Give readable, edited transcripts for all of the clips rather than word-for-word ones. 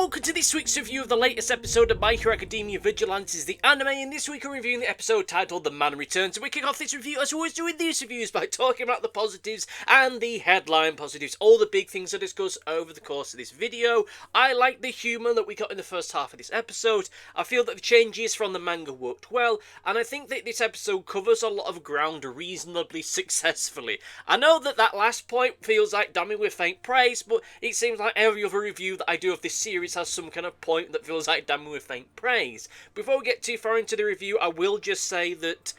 welcome to this week's review of the latest episode of My Hero Academia Vigilantes, the anime, and this week we're reviewing the episode titled The Man Returns. And we kick off this review, as we always do in these reviews, by talking about the positives and the headline positives, all the big things I discuss over the course of this video. I like the humour that we got in the first half of this episode. I feel that the changes from the manga worked well, and I think that this episode covers a lot of ground reasonably successfully. I know that that last point feels like damning with faint praise, but it seems like every other review that I do of this series has some kind of point that feels like damning with faint praise. Before we get too far into the review, I will just say that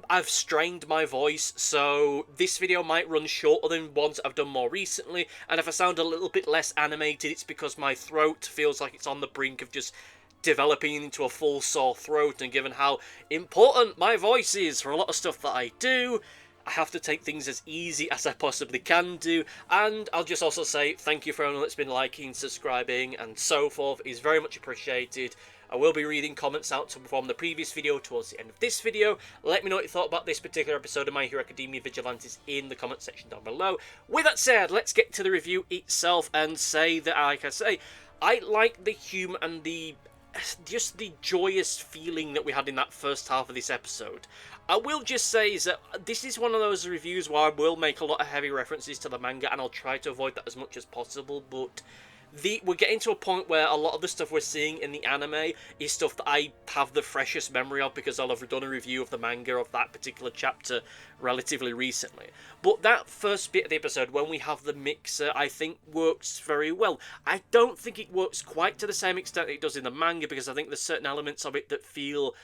I've strained my voice, so this video might run shorter than ones I've done more recently, and if I sound a little bit less animated, it's because my throat feels like it's on the brink of just developing into a full sore throat, and given how important my voice is for a lot of stuff that I do, I have to take things as easy as I possibly can do. And I'll just also say thank you for everyone that's been liking, subscribing, and so forth. It's very much appreciated. I will be reading comments out from the previous video towards the end of this video. Let me know what you thought about this particular episode of My Hero Academia Vigilantes in the comment section down below. With that said, let's get to the review itself and say that, like I say, I like the humour and just the joyous feeling that we had in that first half of this episode. I will just say is that this is one of those reviews where I will make a lot of heavy references to the manga, and I'll try to avoid that as much as possible, but we're getting to a point where a lot of the stuff we're seeing in the anime is stuff that I have the freshest memory of because I'll have done a review of the manga of that particular chapter relatively recently. But that first bit of the episode, when we have the mixer, I think works very well. I don't think it works quite to the same extent it does in the manga, because I think there's certain elements of it that feel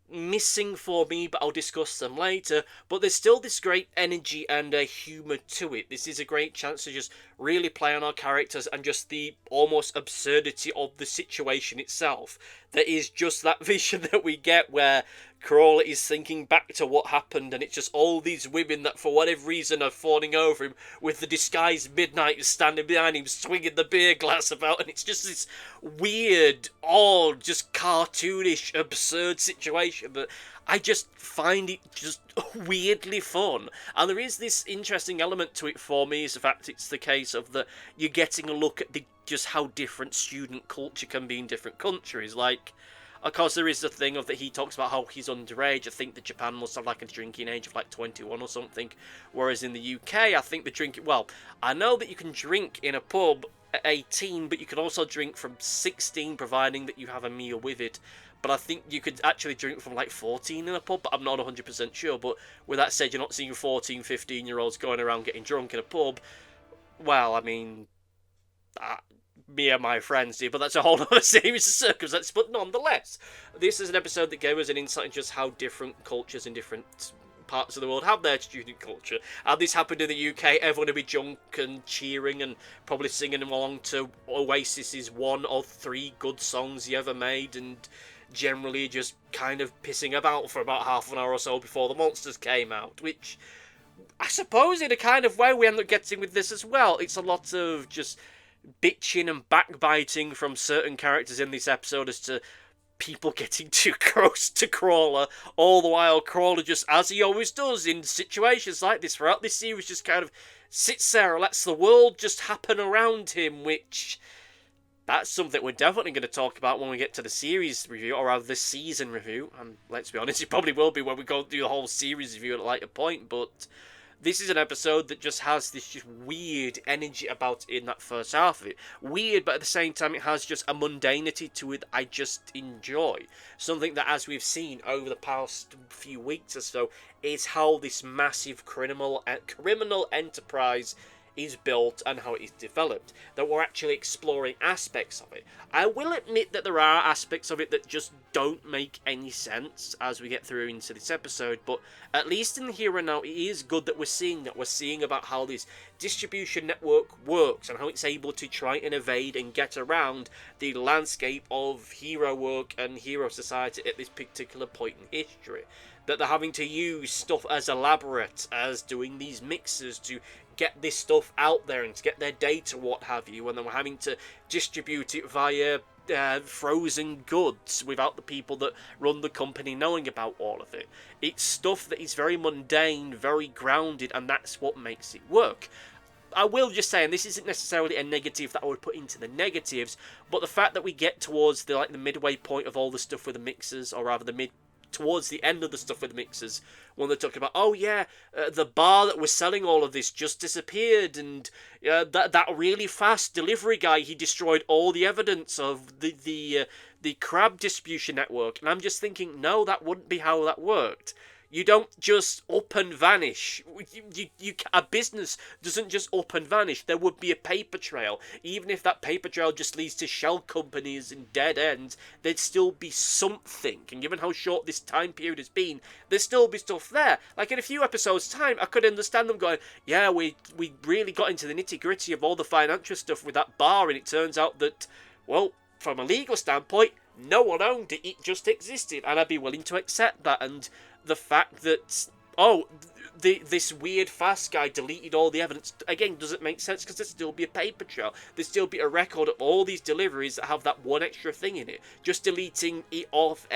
missing for me, but I'll discuss them later. But there's still this great energy and humour to it. This is a great chance to just really play on our characters and just the almost absurdity of the situation itself. There is just that vision that we get where Crawler is thinking back to what happened, and it's just all these women that for whatever reason are fawning over him, with the disguised Midnight standing behind him swinging the beer glass about, and it's just this weird, odd, just cartoonish, absurd situation that I just find it just weirdly fun. And there is this interesting element to it for me, is the fact it's the case of that you're getting a look at just how different student culture can be in different countries. Like, of course, there is the thing of that he talks about how he's underage. I think that Japan must have like a drinking age of like 21 or something, whereas in the UK, I think the drinking, well, I know that you can drink in a pub at 18, but you can also drink from 16, providing that you have a meal with it. But I think you could actually drink from like 14 in a pub, but I'm not 100% sure. But with that said, you're not seeing 14, 15-year-olds going around getting drunk in a pub. Well, I mean, me and my friends do, but that's a whole other series of circumstances. But nonetheless, this is an episode that gave us an insight into just how different cultures in different parts of the world have their student culture. And this happened in the UK, everyone would be drunk and cheering and probably singing along to Oasis's one of 3 good songs he ever made, and generally just kind of pissing about for about half an hour or so before the monsters came out, which I suppose in a kind of way we end up getting with this as well. It's a lot of just bitching and backbiting from certain characters in this episode as to people getting too close to Crawler, all the while Crawler just, as he always does in situations like this throughout this series, just kind of sits there and lets the world just happen around him, which that's something we're definitely going to talk about when we get to the series review, or rather the season review. And let's be honest, it probably will be when we go through the whole series review at a later point, but this is an episode that just has this just weird energy about it in that first half of it. Weird, but at the same time it has just a mundanity to it that I just enjoy. Something that, as we've seen over the past few weeks or so, is how this massive criminal enterprise is built and how it is developed, that we're actually exploring aspects of it. I will admit that there are aspects of it that just don't make any sense as we get through into this episode, but at least in the here and now, it is good that we're seeing about how this distribution network works and how it's able to try and evade and get around the landscape of hero work and hero society at this particular point in history. That they're having to use stuff as elaborate as doing these mixers to get this stuff out there and to get their data, what have you, and then we're having to distribute it via frozen goods without the people that run the company knowing about all of it. It's stuff that is very mundane, very grounded, and that's what makes it work. I will just say, and this isn't necessarily a negative that I would put into the negatives, but the fact that we get towards the midway point of all the stuff with the mixers, or rather towards the end of the stuff with the mixers, when they're talking about, oh yeah, the bar that was selling all of this just disappeared, and that really fast delivery guy, he destroyed all the evidence of the crab distribution network. And I'm just thinking, no, that wouldn't be how that worked. You don't just up and vanish. A business doesn't just up and vanish. There would be a paper trail. Even if that paper trail just leads to shell companies and dead ends, there'd still be something. And given how short this time period has been, there'd still be stuff there. Like in a few episodes' time, I could understand them going, yeah, we really got into the nitty-gritty of all the financial stuff with that bar, and it turns out that, well, from a legal standpoint, no one owned it. It just existed. And I'd be willing to accept that. And the fact that, this weird fast guy deleted all the evidence, again, doesn't make sense, because there'd still be a paper trail. There'd still be a record of all these deliveries that have that one extra thing in it. Just deleting it off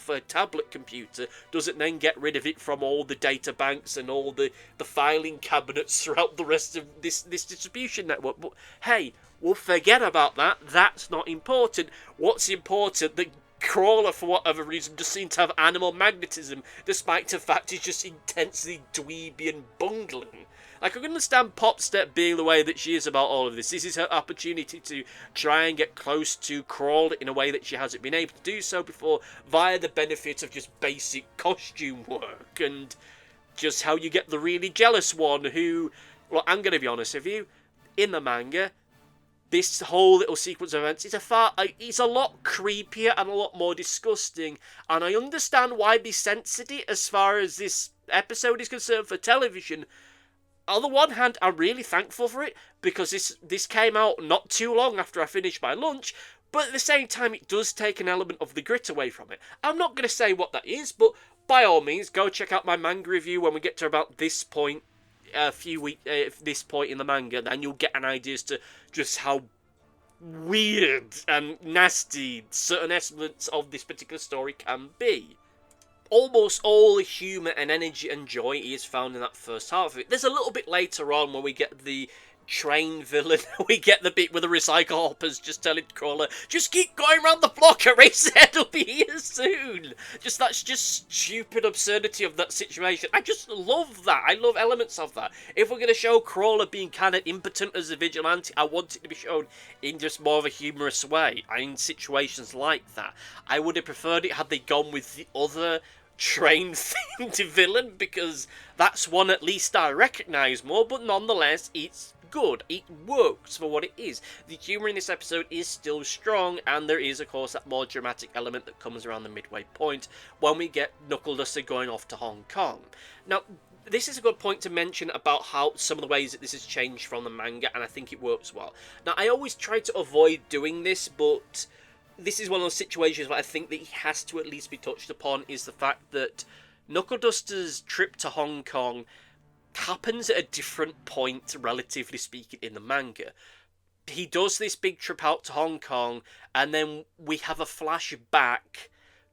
for a tablet computer doesn't then get rid of it from all the data banks and all the filing cabinets throughout the rest of this distribution network. But hey, we'll forget about that. That's not important. What's important, that Crawler, for whatever reason, just seems to have animal magnetism, despite the fact he's just intensely dweeby and bungling. Like, I can understand Popstep being the way that she is about all of this. This is her opportunity to try and get close to Crawler in a way that she hasn't been able to do so before, via the benefit of just basic costume work, and just how you get the really jealous one who, well, I'm going to be honest with you, in the manga, this whole little sequence of events is a lot creepier and a lot more disgusting, and I understand why they censored it as far as this episode is concerned for television. On the one hand, I'm really thankful for it, because this came out not too long after I finished my lunch, but at the same time, it does take an element of the grit away from it. I'm not going to say what that is, but by all means, go check out my manga review when we get to about this point. This point in the manga, then you'll get an idea as to just how weird and nasty certain elements of this particular story can be. Almost all the humour and energy and joy is found in that first half of it. There's a little bit later on when we get the train villain. We get the bit with the recycle hoppers just telling Crawler, just keep going around the block, Eraserhead will be here soon. That's just stupid absurdity of that situation. I just love that. I love elements of that. If we're going to show Crawler being kind of impotent as a vigilante, I want it to be shown in just more of a humorous way. In situations like that, I would have preferred it had they gone with the other train-themed villain, because that's one at least I recognise more, but nonetheless, it's good. It works for what it is. The humour in this episode is still strong, and there is, of course, that more dramatic element that comes around the midway point when we get Knuckle Duster going off to Hong Kong. Now, this is a good point to mention about how some of the ways that this has changed from the manga, and I think it works well. Now, I always try to avoid doing this, but this is one of those situations where I think that it has to at least be touched upon, is the fact that Knuckle Duster's trip to Hong Kong happens at a different point, relatively speaking, in the manga. He does this big trip out to Hong Kong, and then we have a flashback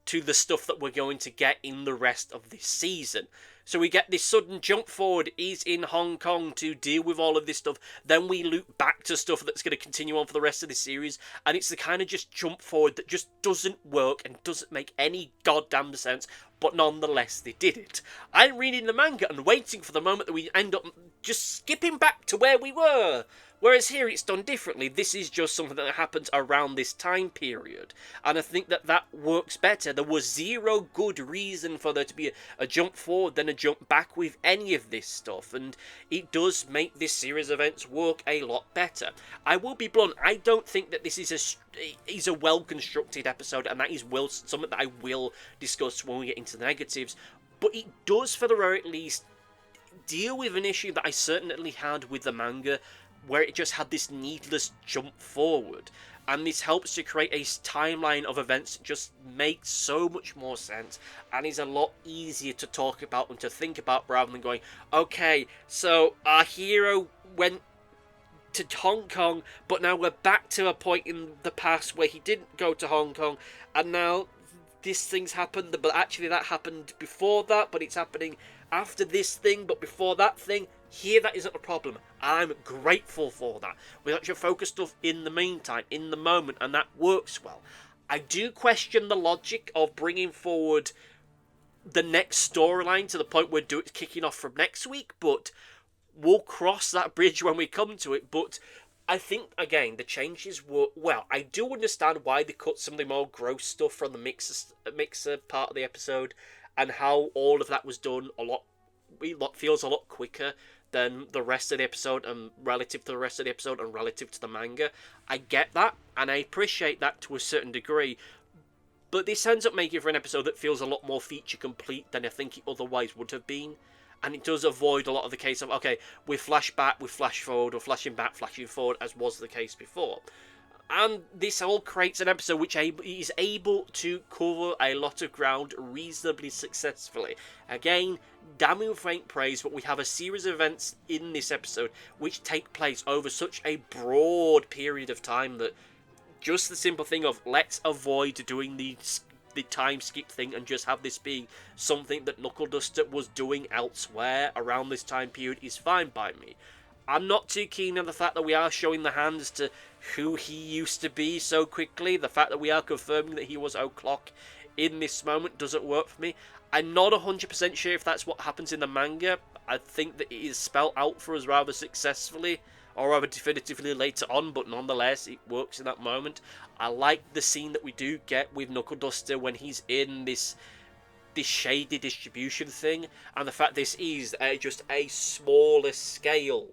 to the stuff that we're going to get in the rest of this season. So we get this sudden jump forward. He's in Hong Kong to deal with all of this stuff. Then we loop back to stuff that's going to continue on for the rest of the series. And it's the kind of just jump forward that just doesn't work and doesn't make any goddamn sense. But nonetheless, they did it. I'm reading the manga and waiting for the moment that we end up just skipping back to where we were. Whereas here it's done differently. This is just something that happens around this time period. And I think that that works better. There was zero good reason for there to be a jump forward than a jump back with any of this stuff. And it does make this series of events work a lot better. I will be blunt. I don't think that this is a well-constructed episode. And that is something that I will discuss when we get into the negatives. But it does, for the very least, deal with an issue that I certainly had with the manga, where it just had this needless jump forward. And this helps to create a timeline of events that just makes so much more sense and is a lot easier to talk about and to think about, rather than going, okay, so our hero went to Hong Kong, but now we're back to a point in the past where he didn't go to Hong Kong, and now this thing's happened, but actually that happened before that, but it's happening after this thing, but before that thing. Here, that isn't a problem. I'm grateful for that. We let you focus stuff in the meantime, in the moment, and that works well. I do question the logic of bringing forward the next storyline to the point where it's kicking off from next week, but we'll cross that bridge when we come to it. But I think, again, the changes were... Well, I do understand why they cut some of the more gross stuff from the mixer part of the episode, and how all of that was done feels a lot quicker than the rest of the episode, and relative to the rest of the episode, and relative to the manga. I get that, and I appreciate that to a certain degree, but this ends up making for an episode that feels a lot more feature complete than I think it otherwise would have been. And it does avoid a lot of the case of, okay, we flash back, we flash forward, or flashing back, flashing forward, as was the case before. And this all creates an episode which is able to cover a lot of ground reasonably successfully. Again, damning faint praise, but we have a series of events in this episode which take place over such a broad period of time that just the simple thing of, let's avoid doing the time skip thing and just have this be something that Knuckle Duster was doing elsewhere around this time period is fine by me. I'm not too keen on the fact that we are showing the hands to who he used to be so quickly. The fact that we are confirming that he was O'Clock in this moment doesn't work for me. I'm not 100% sure if that's what happens in the manga. I think that it is spelled out for us rather successfully, or rather definitively later on, but nonetheless, it works in that moment. I like the scene that we do get with Knuckle Duster when he's in this shady distribution thing, and the fact this is just a smaller scale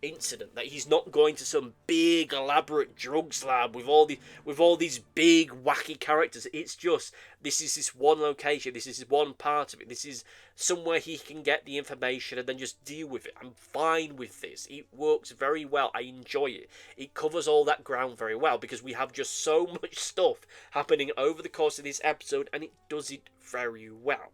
incident, that he's not going to some big elaborate drugs lab with all these big wacky characters. It's just, this is this one location, this is one part of it, this is somewhere he can get the information and then just deal with it. I'm fine with this. It works very well. I enjoy it. It covers all that ground very well because we have just so much stuff happening over the course of this episode, and it does it very well.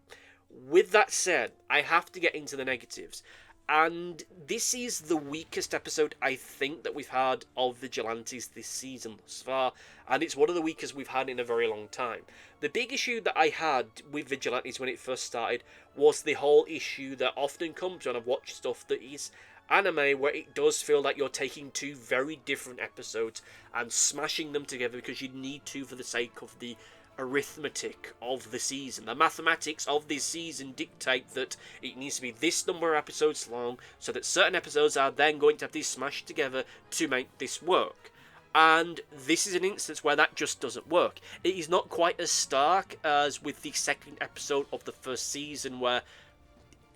With that said, I have to get into the negatives. And this is the weakest episode, I think, that we've had of Vigilantes this season thus far. And it's one of the weakest we've had in a very long time. The big issue that I had with Vigilantes when it first started was the whole issue that often comes when I've watched stuff that is anime, where it does feel like you're taking two very different episodes and smashing them together because you need to for the sake of the arithmetic of the season. The mathematics of this season dictate that it needs to be this number of episodes long, so that certain episodes are then going to have these smashed together to make this work. And this is an instance where that just doesn't work. It is not quite as stark as with the second episode of the first season, where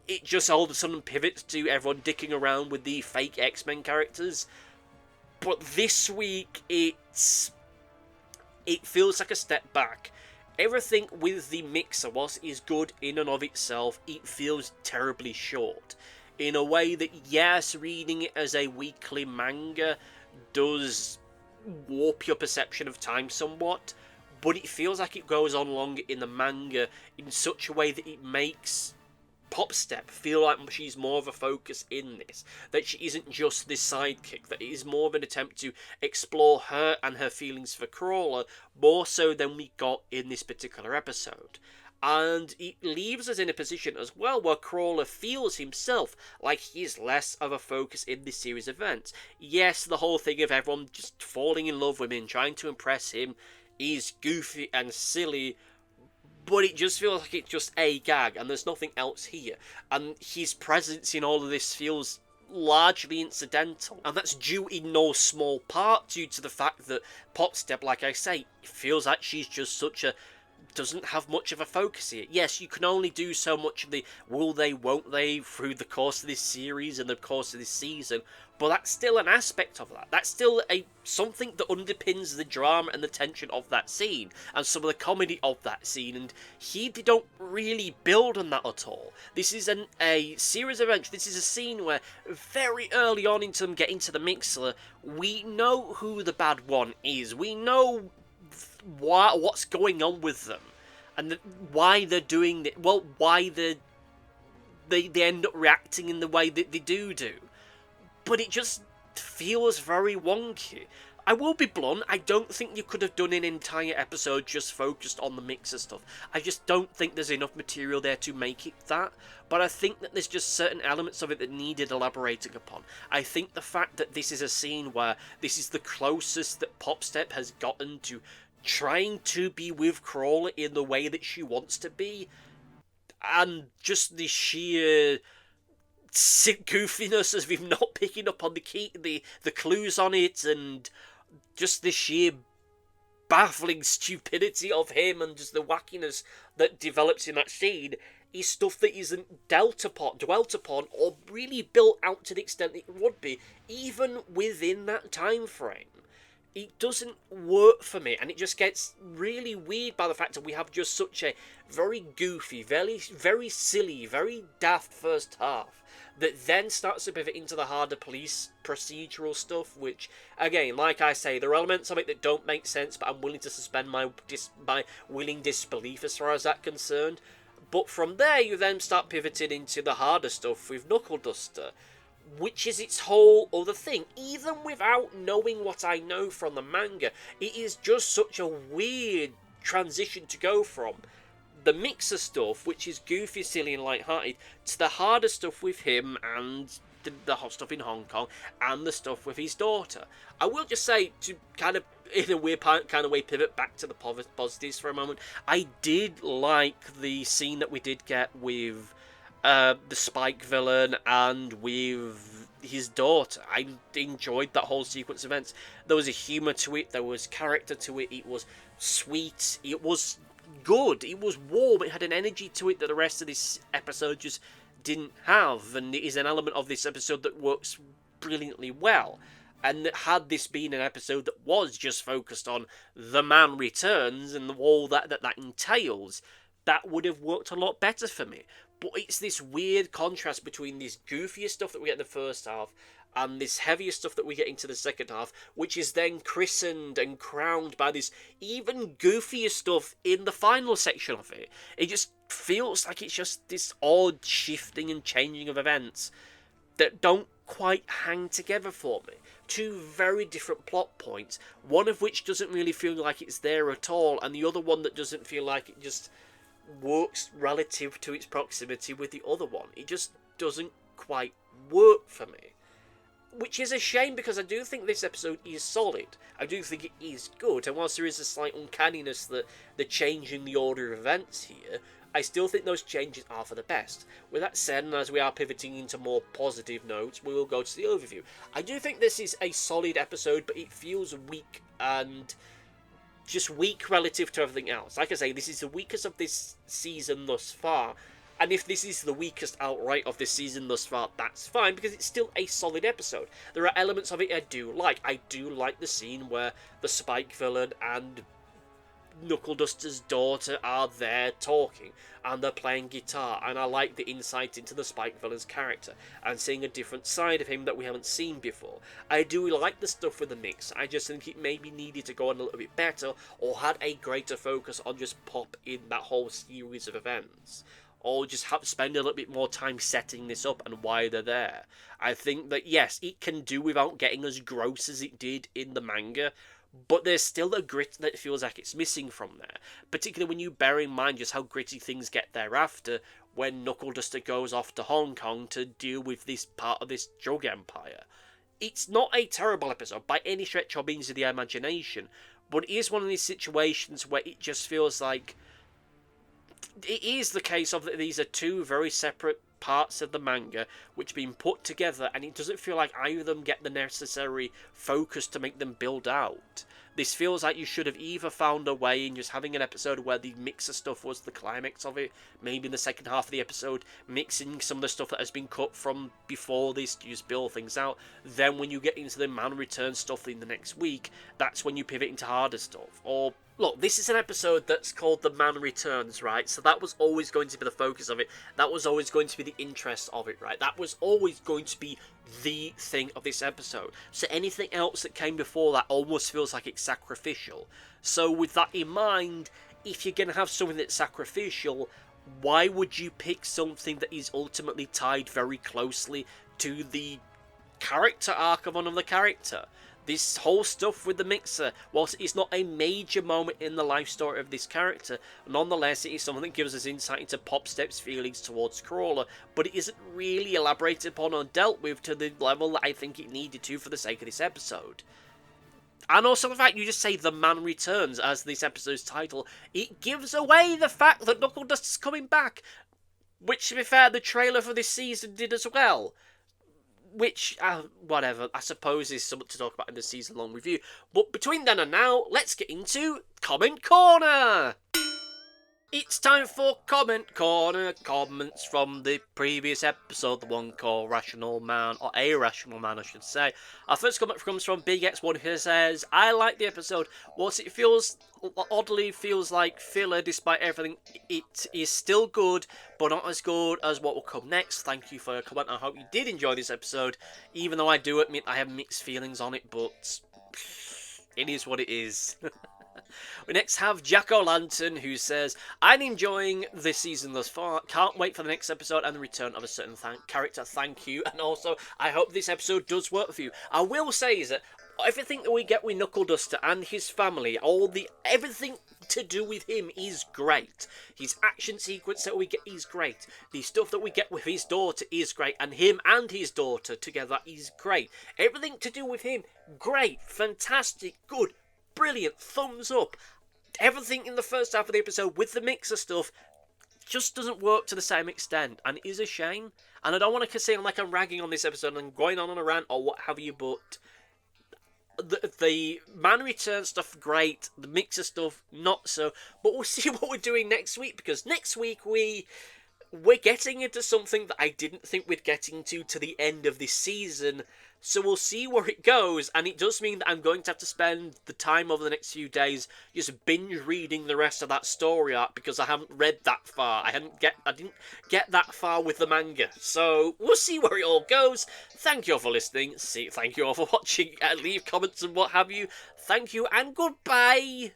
it just all of a sudden pivots to everyone dicking around with the fake X-Men characters. But this week, it feels like a step back. Everything with the mixer, whilst is good in and of itself, it feels terribly short. In a way that, yes, reading it as a weekly manga does warp your perception of time somewhat, but it feels like it goes on longer in the manga in such a way that it makes Popstep feel like she's more of a focus in this, that she isn't just this sidekick, that it is more of an attempt to explore her and her feelings for Crawler more so than we got in this particular episode. And it leaves us in a position as well where Crawler feels himself like he's less of a focus in this series of events. Yes, the whole thing of everyone just falling in love with him, trying to impress him, is goofy and silly, but it just feels like it's just a gag, and there's nothing else here. And his presence in all of this feels largely incidental, and that's due in no small part due to the fact that Popstep, like I say, feels like she's just such a... doesn't have much of a focus here. Yes, you can only do so much of the will they, won't they through the course of this series and the course of this season, but that's still an aspect of that. That's still something that underpins the drama and the tension of that scene and some of the comedy of that scene, and here they don't really build on that at all. This is a series of events. This is a scene where very early on into them getting to the mixer, we know who the bad one is. We know what's going on with them and why they're doing it. Well, why they end up reacting in the way that they do. But it just feels very wonky. I will be blunt, I don't think you could have done an entire episode just focused on the Mixer stuff. I just don't think there's enough material there to make it that, but I think that there's just certain elements of it that needed elaborating upon. I think the fact that this is a scene where this is the closest that Popstep has gotten to trying to be with Crawler in the way that she wants to be, and just the sheer goofiness of him not picking up on the clues on it, and just the sheer baffling stupidity of him and just the wackiness that develops in that scene is stuff that isn't dwelt upon, or really built out to the extent that it would be, even within that time frame. It doesn't work for me, and it just gets really weird by the fact that we have just such a very goofy, very silly, very daft first half that then starts to pivot into the harder police procedural stuff, which, again, like I say, there are elements of it that don't make sense, but I'm willing to suspend my willing disbelief as far as that's concerned. But from there, you then start pivoting into the harder stuff with Knuckle Duster, which is its whole other thing. Even without knowing what I know from the manga, it is just such a weird transition to go from the Mixer stuff, which is goofy, silly and light-hearted, to the harder stuff with him and the hot stuff in Hong Kong and the stuff with his daughter. I will just say, to kind of, in a weird kind of way, pivot back to the positives for a moment, I did like the scene that we did get with the Spike villain and with his daughter. I enjoyed that whole sequence of events. There was a humour to it, there was character to it, it was sweet, it was good, it was warm, it had an energy to it that the rest of this episode just didn't have, and it is an element of this episode that works brilliantly well. And had this been an episode that was just focused on the man returns and all that entails, that would have worked a lot better for me. But it's this weird contrast between this goofier stuff that we get in the first half and this heavier stuff that we get into the second half, which is then christened and crowned by this even goofier stuff in the final section of it. It just feels like it's just this odd shifting and changing of events that don't quite hang together for me. Two very different plot points, one of which doesn't really feel like it's there at all, and the other one that doesn't feel like it just works relative to its proximity with the other one. It just doesn't quite work for me. Which is a shame, because I do think this episode is solid. I do think it is good, and whilst there is a slight uncanniness that the change in the order of events here, I still think those changes are for the best. With that said, and as we are pivoting into more positive notes, we will go to the overview. I do think this is a solid episode, but it feels weak, and just weak relative to everything else. Like I say, this is the weakest of this season thus far, and if this is the weakest outright of this season thus far, that's fine, because it's still a solid episode. There are elements of it I do like. I do like the scene where the Spike villain and Knuckle Duster's daughter are there talking, and they're playing guitar, and I like the insight into the Spike villain's character, and seeing a different side of him that we haven't seen before. I do like the stuff with the mix, I just think it maybe needed to go on a little bit better, or had a greater focus on just Pop in that whole series of events. Or just spend a little bit more time setting this up and why they're there. I think that, yes, it can do without getting as gross as it did in the manga, but there's still a grit that feels like it's missing from there. Particularly when you bear in mind just how gritty things get thereafter when Knuckle Duster goes off to Hong Kong to deal with this part of this drug empire. It's not a terrible episode by any stretch or means of the imagination, but it is one of these situations where it just feels like it is the case of that these are two very separate parts of the manga which have been put together, and it doesn't feel like either of them get the necessary focus to make them build out. This feels like you should have either found a way in just having an episode where the Mixer stuff was the climax of it, maybe in the second half of the episode, mixing some of the stuff that has been cut from before this to just build things out. Then when you get into the Man Return stuff in the next week, that's when you pivot into harder stuff. Or look, this is an episode that's called The Man Returns, right? So that was always going to be the focus of it. That was always going to be the interest of it, right? That was always going to be the thing of this episode. So anything else that came before that almost feels like it's sacrificial. So with that in mind, if you're going to have something that's sacrificial, why would you pick something that is ultimately tied very closely to the character arc of another character? this whole stuff with the mixer, whilst it's not a major moment in the life story of this character, nonetheless it is something that gives us insight into Popstep's feelings towards Crawler, but it isn't really elaborated upon or dealt with to the level that I think it needed to for the sake of this episode. And also the fact you just say The Man Returns as this episode's title, it gives away the fact that Knuckle Duster's coming back, which, to be fair, the trailer for this season did as well. Which, whatever, I suppose is something to talk about in the season-long review. But between then and now, let's get into Comment Corner! It's time for Comment Corner, comments from the previous episode, the one called Rational Man, or A Rational Man I should say. Our first comment comes from Big X1 who says, I like the episode, whilst it oddly feels like filler despite everything, it is still good, but not as good as what will come next. Thank you for your comment, I hope you did enjoy this episode, even though I do admit I have mixed feelings on it, but it is what it is. We next have Jack-O-Lantern who says, I'm enjoying this season thus far, can't wait for the next episode and the return of a certain character, thank you, and also I hope this episode does work for you. I will say is that everything that we get with Knuckle Duster and his family, everything to do with him is great. His action sequence that we get is great. The stuff that we get with his daughter is great, and him and his daughter together is great. Everything to do with him, great, fantastic, good, brilliant, thumbs up. Everything in the first half of the episode with the mixer stuff just doesn't work to the same extent, and it is a shame. And I don't want to seem like I'm ragging on this episode and going on a rant or what have you, but the Man Return stuff, great. The mixer stuff, not so. But we'll see what we're doing next week, because next week we're getting into something that I didn't think we'd get into to the end of this season. So we'll see where it goes, and it does mean that I'm going to have to spend the time over the next few days just binge reading the rest of that story arc, because I haven't read that far. I didn't get that far with the manga. So we'll see where it all goes. Thank you all for listening. Thank you all for watching. Leave comments and what have you. Thank you and goodbye.